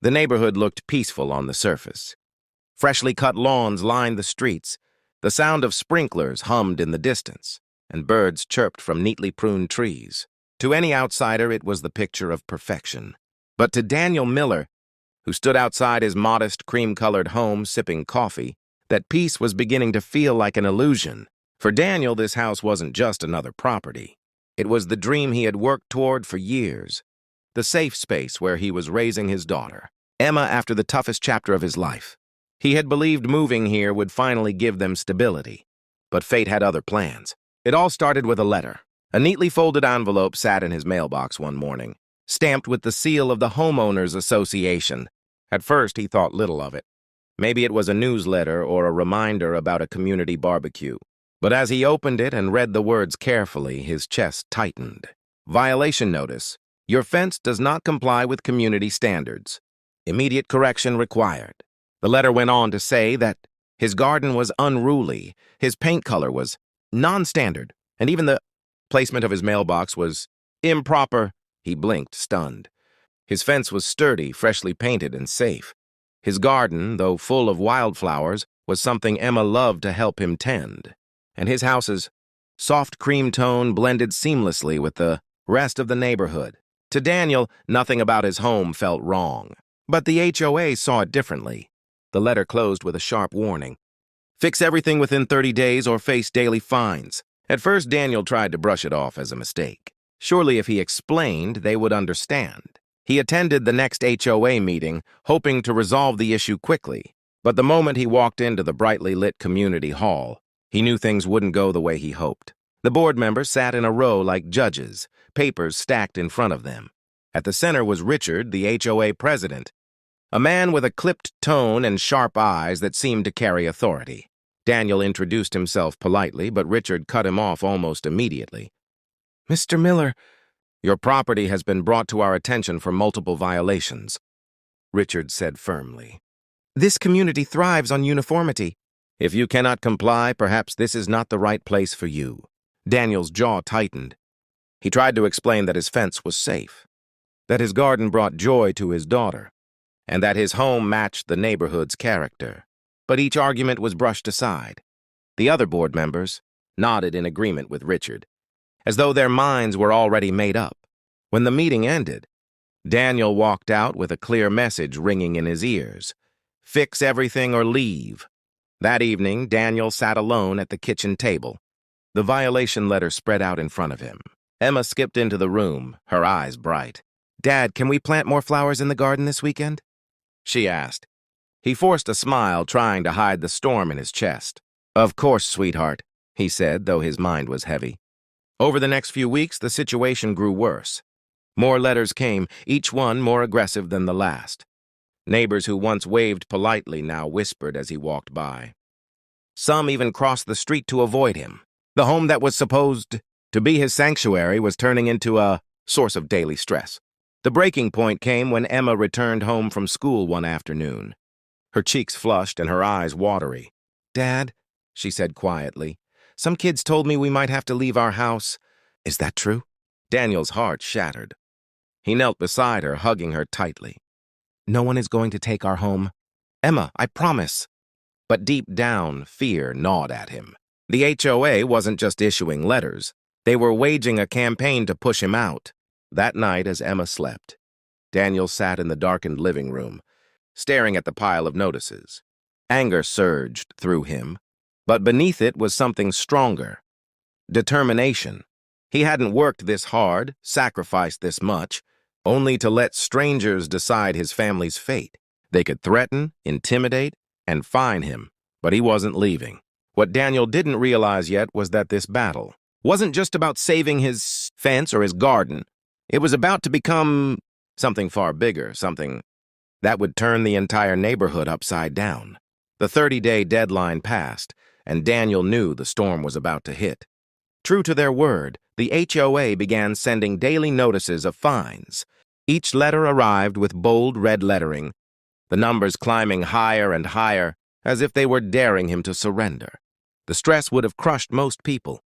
The neighborhood looked peaceful on the surface. Freshly cut lawns lined the streets, the sound of sprinklers hummed in the distance, and birds chirped from neatly pruned trees. To any outsider, it was the picture of perfection. But to Daniel Miller, who stood outside his modest, cream-colored home sipping coffee, that peace was beginning to feel like an illusion. For Daniel, this house wasn't just another property. It was the dream he had worked toward for years, the safe space where he was raising his daughter, Emma, after the toughest chapter of his life. He had believed moving here would finally give them stability, but fate had other plans. It all started with a letter. A neatly folded envelope sat in his mailbox one morning, stamped with the seal of the Homeowners Association. At first, he thought little of it. Maybe it was a newsletter or a reminder about a community barbecue. But as he opened it and read the words carefully, his chest tightened. Violation notice. Your fence does not comply with community standards. Immediate correction required. The letter went on to say that his garden was unruly, his paint color was non-standard, and even the placement of his mailbox was improper. He blinked, stunned. His fence was sturdy, freshly painted, and safe. His garden, though full of wildflowers, was something Emma loved to help him tend. And his house's soft cream tone blended seamlessly with the rest of the neighborhood. To Daniel, nothing about his home felt wrong. But the HOA saw it differently. The letter closed with a sharp warning. Fix everything within 30 days or face daily fines. At first, Daniel tried to brush it off as a mistake. Surely if he explained, they would understand. He attended the next HOA meeting, hoping to resolve the issue quickly. But the moment he walked into the brightly lit community hall, he knew things wouldn't go the way he hoped. The board members sat in a row like judges, papers stacked in front of them. At the center was Richard, the HOA president, a man with a clipped tone and sharp eyes that seemed to carry authority. Daniel introduced himself politely, but Richard cut him off almost immediately. "Mr. Miller, your property has been brought to our attention for multiple violations," Richard said firmly. "This community thrives on uniformity. If you cannot comply, perhaps this is not the right place for you." Daniel's jaw tightened. He tried to explain that his fence was safe, that his garden brought joy to his daughter, and that his home matched the neighborhood's character. But each argument was brushed aside. The other board members nodded in agreement with Richard, as though their minds were already made up. When the meeting ended, Daniel walked out with a clear message ringing in his ears. Fix everything or leave. That evening, Daniel sat alone at the kitchen table. The violation letter spread out in front of him. Emma skipped into the room, her eyes bright. "Dad, can we plant more flowers in the garden this weekend?" she asked. He forced a smile, trying to hide the storm in his chest. "Of course, sweetheart," he said, though his mind was heavy. Over the next few weeks, the situation grew worse. More letters came, each one more aggressive than the last. Neighbors who once waved politely now whispered as he walked by. Some even crossed the street to avoid him. The home that was supposed to be his sanctuary was turning into a source of daily stress. The breaking point came when Emma returned home from school one afternoon. Her cheeks flushed and her eyes watery. "Dad," she said quietly, "some kids told me we might have to leave our house. Is that true?" Daniel's heart shattered. He knelt beside her, hugging her tightly. "No one is going to take our home. Emma, I promise." But deep down, fear gnawed at him. The HOA wasn't just issuing letters. They were waging a campaign to push him out. That night, as Emma slept, Daniel sat in the darkened living room, staring at the pile of notices. Anger surged through him, but beneath it was something stronger. Determination. He hadn't worked this hard, sacrificed this much, only to let strangers decide his family's fate. They could threaten, intimidate, and fine him, but he wasn't leaving. What Daniel didn't realize yet was that this battle wasn't just about saving his fence or his garden. It was about to become something far bigger, something that would turn the entire neighborhood upside down. The 30-day deadline passed, and Daniel knew the storm was about to hit. True to their word, the HOA began sending daily notices of fines. Each letter arrived with bold red lettering, the numbers climbing higher and higher, as if they were daring him to surrender. The stress would have crushed most people,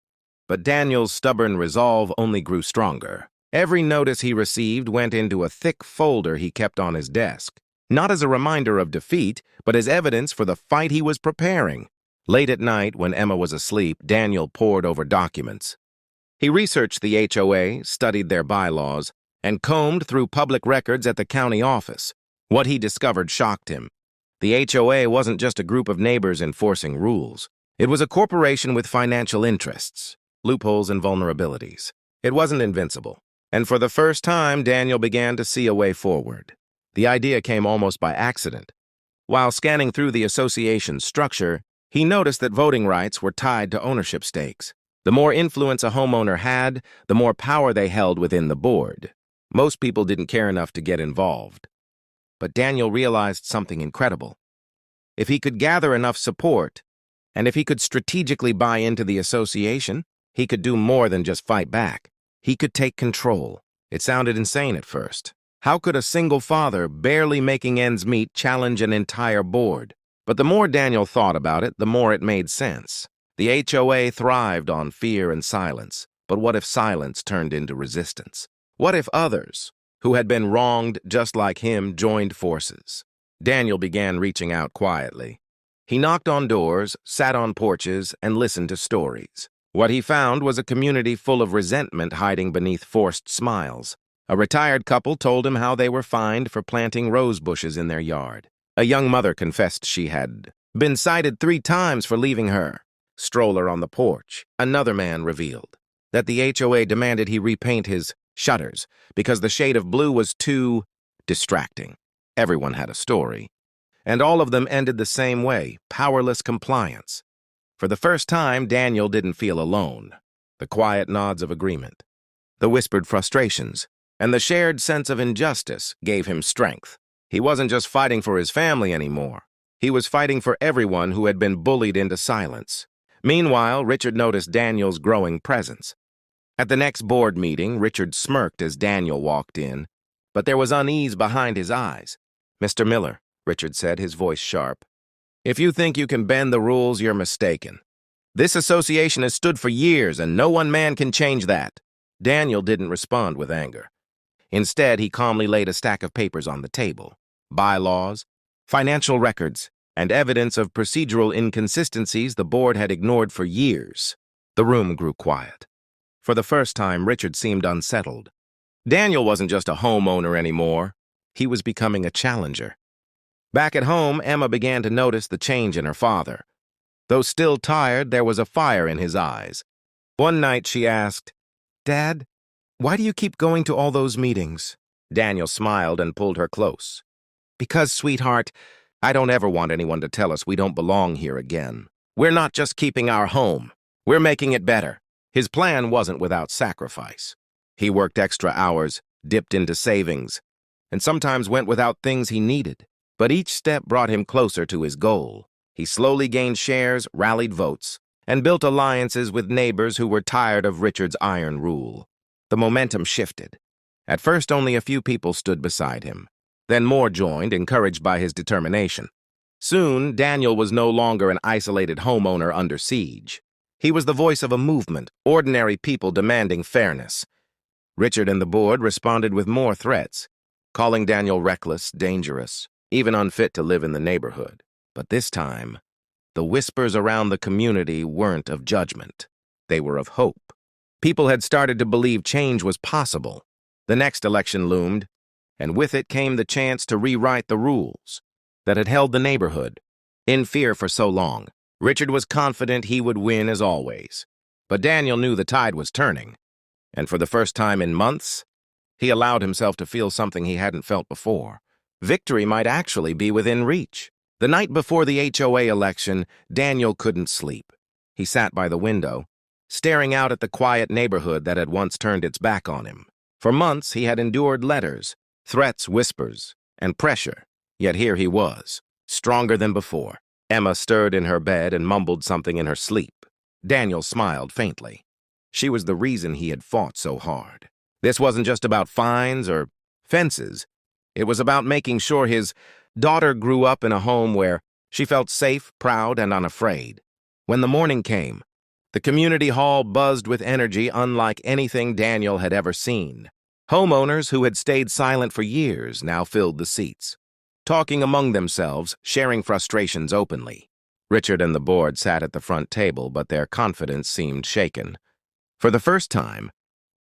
but Daniel's stubborn resolve only grew stronger. Every notice he received went into a thick folder he kept on his desk. not as a reminder of defeat, but as evidence for the fight he was preparing. Late at night, when Emma was asleep, Daniel pored over documents. He researched the HOA, studied their bylaws, and combed through public records at the county office. What he discovered shocked him. The HOA wasn't just a group of neighbors enforcing rules. It was a corporation with financial interests, loopholes, and vulnerabilities. It wasn't invincible. And for the first time, Daniel began to see a way forward. The idea came almost by accident. While scanning through the association's structure, he noticed that voting rights were tied to ownership stakes. The more influence a homeowner had, the more power they held within the board. Most people didn't care enough to get involved. But Daniel realized something incredible. If he could gather enough support, and if he could strategically buy into the association, he could do more than just fight back. He could take control. It sounded insane at first. How could a single father, barely making ends meet, challenge an entire board? But the more Daniel thought about it, the more it made sense. The HOA thrived on fear and silence. But what if silence turned into resistance? What if others, who had been wronged just like him, joined forces? Daniel began reaching out quietly. He knocked on doors, sat on porches, and listened to stories. What he found was a community full of resentment hiding beneath forced smiles. A retired couple told him how they were fined for planting rose bushes in their yard. A young mother confessed she had been cited 3 times for leaving her stroller on the porch. Another man revealed that the HOA demanded he repaint his shutters because the shade of blue was too distracting. Everyone had a story, and all of them ended the same way: powerless compliance. For the first time, Daniel didn't feel alone. The quiet nods of agreement, the whispered frustrations, and the shared sense of injustice gave him strength. He wasn't just fighting for his family anymore. He was fighting for everyone who had been bullied into silence. Meanwhile, Richard noticed Daniel's growing presence. At the next board meeting, Richard smirked as Daniel walked in, but there was unease behind his eyes. "Mr. Miller," Richard said, his voice sharp, "if you think you can bend the rules, you're mistaken. This association has stood for years, and no one man can change that." Daniel didn't respond with anger. Instead, he calmly laid a stack of papers on the table: bylaws, financial records, and evidence of procedural inconsistencies the board had ignored for years. The room grew quiet. For the first time, Richard seemed unsettled. Daniel wasn't just a homeowner anymore. He was becoming a challenger. Back at home, Emma began to notice the change in her father. Though still tired, there was a fire in his eyes. One night she asked, "Dad, why do you keep going to all those meetings?" Daniel smiled and pulled her close. "Because, sweetheart, I don't ever want anyone to tell us we don't belong here again. We're not just keeping our home. We're making it better." His plan wasn't without sacrifice. He worked extra hours, dipped into savings, and sometimes went without things he needed. But each step brought him closer to his goal. He slowly gained shares, rallied votes, and built alliances with neighbors who were tired of Richard's iron rule. The momentum shifted. At first, only a few people stood beside him. Then more joined, encouraged by his determination. Soon, Daniel was no longer an isolated homeowner under siege. He was the voice of a movement, ordinary people demanding fairness. Richard and the board responded with more threats, calling Daniel reckless, dangerous, even unfit to live in the neighborhood. But this time, the whispers around the community weren't of judgment. They were of hope. People had started to believe change was possible. The next election loomed, and with it came the chance to rewrite the rules that had held the neighborhood in fear for so long. Richard was confident he would win as always. But Daniel knew the tide was turning, and for the first time in months, he allowed himself to feel something he hadn't felt before. Victory might actually be within reach. The night before the HOA election, Daniel couldn't sleep. He sat by the window, staring out at the quiet neighborhood that had once turned its back on him. For months, he had endured letters, threats, whispers, and pressure. Yet here he was, stronger than before. Emma stirred in her bed and mumbled something in her sleep. Daniel smiled faintly. She was the reason he had fought so hard. This wasn't just about fines or fences. It was about making sure his daughter grew up in a home where she felt safe, proud, and unafraid. When the morning came, the community hall buzzed with energy unlike anything Daniel had ever seen. Homeowners who had stayed silent for years now filled the seats. talking among themselves, sharing frustrations openly. Richard and the board sat at the front table, but their confidence seemed shaken. For the first time,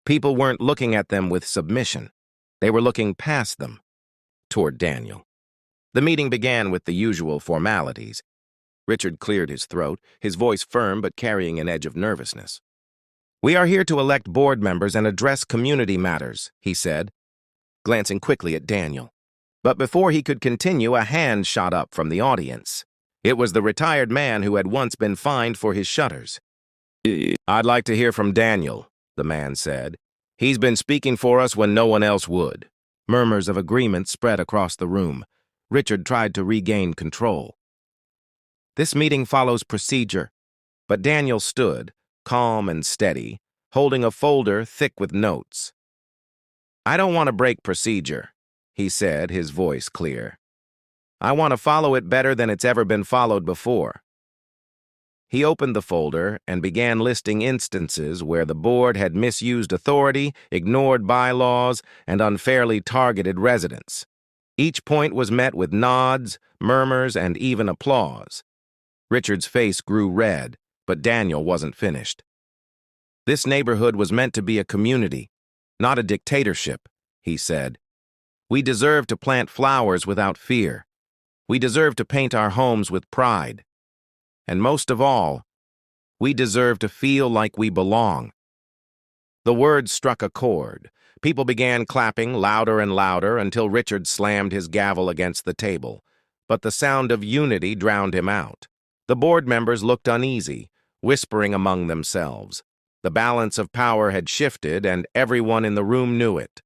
people weren't looking at them with submission. They were looking past them, toward Daniel. The meeting began with the usual formalities. Richard cleared his throat, his voice firm but carrying an edge of nervousness. "We are here to elect board members and address community matters," he said, glancing quickly at Daniel. But before he could continue, a hand shot up from the audience. It was the retired man who had once been fined for his shutters. "I'd like to hear from Daniel," the man said. "He's been speaking for us when no one else would." Murmurs of agreement spread across the room. Richard tried to regain control. "This meeting follows procedure," but Daniel stood, calm and steady, holding a folder thick with notes. "I don't want to break procedure," he said, his voice clear. "I want to follow it better than it's ever been followed before." He opened the folder and began listing instances where the board had misused authority, ignored bylaws, and unfairly targeted residents. Each point was met with nods, murmurs, and even applause. Richard's face grew red, but Daniel wasn't finished. "This neighborhood was meant to be a community, not a dictatorship," he said. "We deserve to plant flowers without fear. We deserve to paint our homes with pride. And most of all, we deserve to feel like we belong." The words struck a chord. People began clapping louder and louder until Richard slammed his gavel against the table. But the sound of unity drowned him out. The board members looked uneasy, whispering among themselves. The balance of power had shifted, and everyone in the room knew it.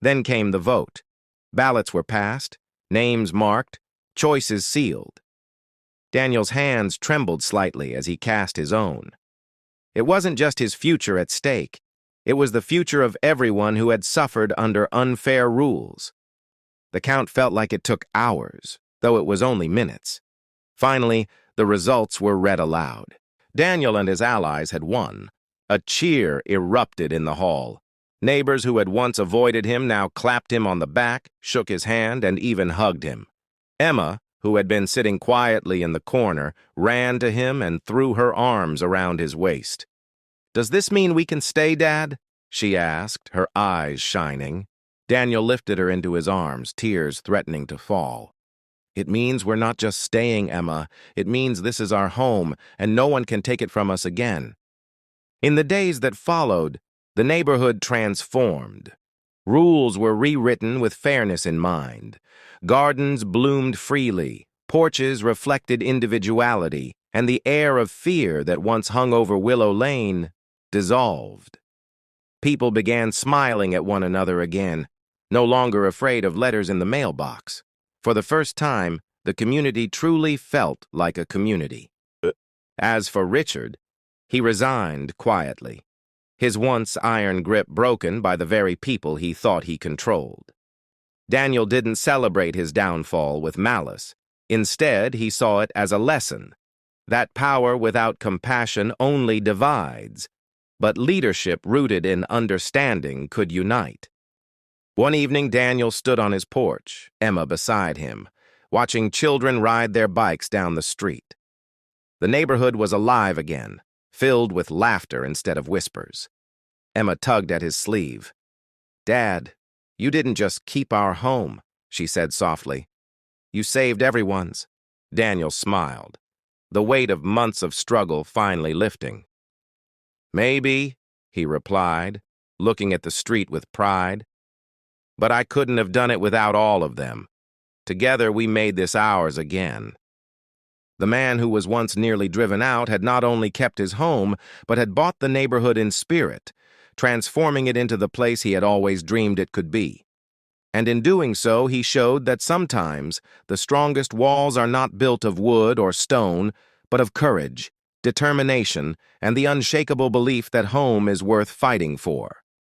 Then came the vote. Ballots were passed, names marked, choices sealed. Daniel's hands trembled slightly as he cast his own. It wasn't just his future at stake. It was the future of everyone who had suffered under unfair rules. The count felt like it took hours, though it was only minutes. Finally, the results were read aloud. Daniel and his allies had won. A cheer erupted in the hall. Neighbors who had once avoided him now clapped him on the back, shook his hand, and even hugged him. Emma, who had been sitting quietly in the corner, ran to him and threw her arms around his waist. "Does this mean we can stay, Dad?" she asked, her eyes shining. Daniel lifted her into his arms, tears threatening to fall. "It means we're not just staying, Emma. It means this is our home, and no one can take it from us again." In the days that followed, the neighborhood transformed. Rules were rewritten with fairness in mind. Gardens bloomed freely, porches reflected individuality, and the air of fear that once hung over Willow Lane dissolved. People began smiling at one another again, no longer afraid of letters in the mailbox. For the first time, the community truly felt like a community. As for Richard, he resigned quietly, his once iron grip broken by the very people he thought he controlled. Daniel didn't celebrate his downfall with malice. Instead, he saw it as a lesson that power without compassion only divides, but leadership rooted in understanding could unite. One evening, Daniel stood on his porch, Emma beside him, watching children ride their bikes down the street. The neighborhood was alive again, filled with laughter instead of whispers. Emma tugged at his sleeve. "Dad, you didn't just keep our home," she said softly. "You saved everyone's." Daniel smiled, the weight of months of struggle finally lifting. "Maybe," he replied, looking at the street with pride. "But I couldn't have done it without all of them. Together we made this ours again." The man who was once nearly driven out had not only kept his home, but had bought the neighborhood in spirit, transforming it into the place he had always dreamed it could be. And in doing so, he showed that sometimes the strongest walls are not built of wood or stone, but of courage, determination, and the unshakable belief that home is worth fighting for.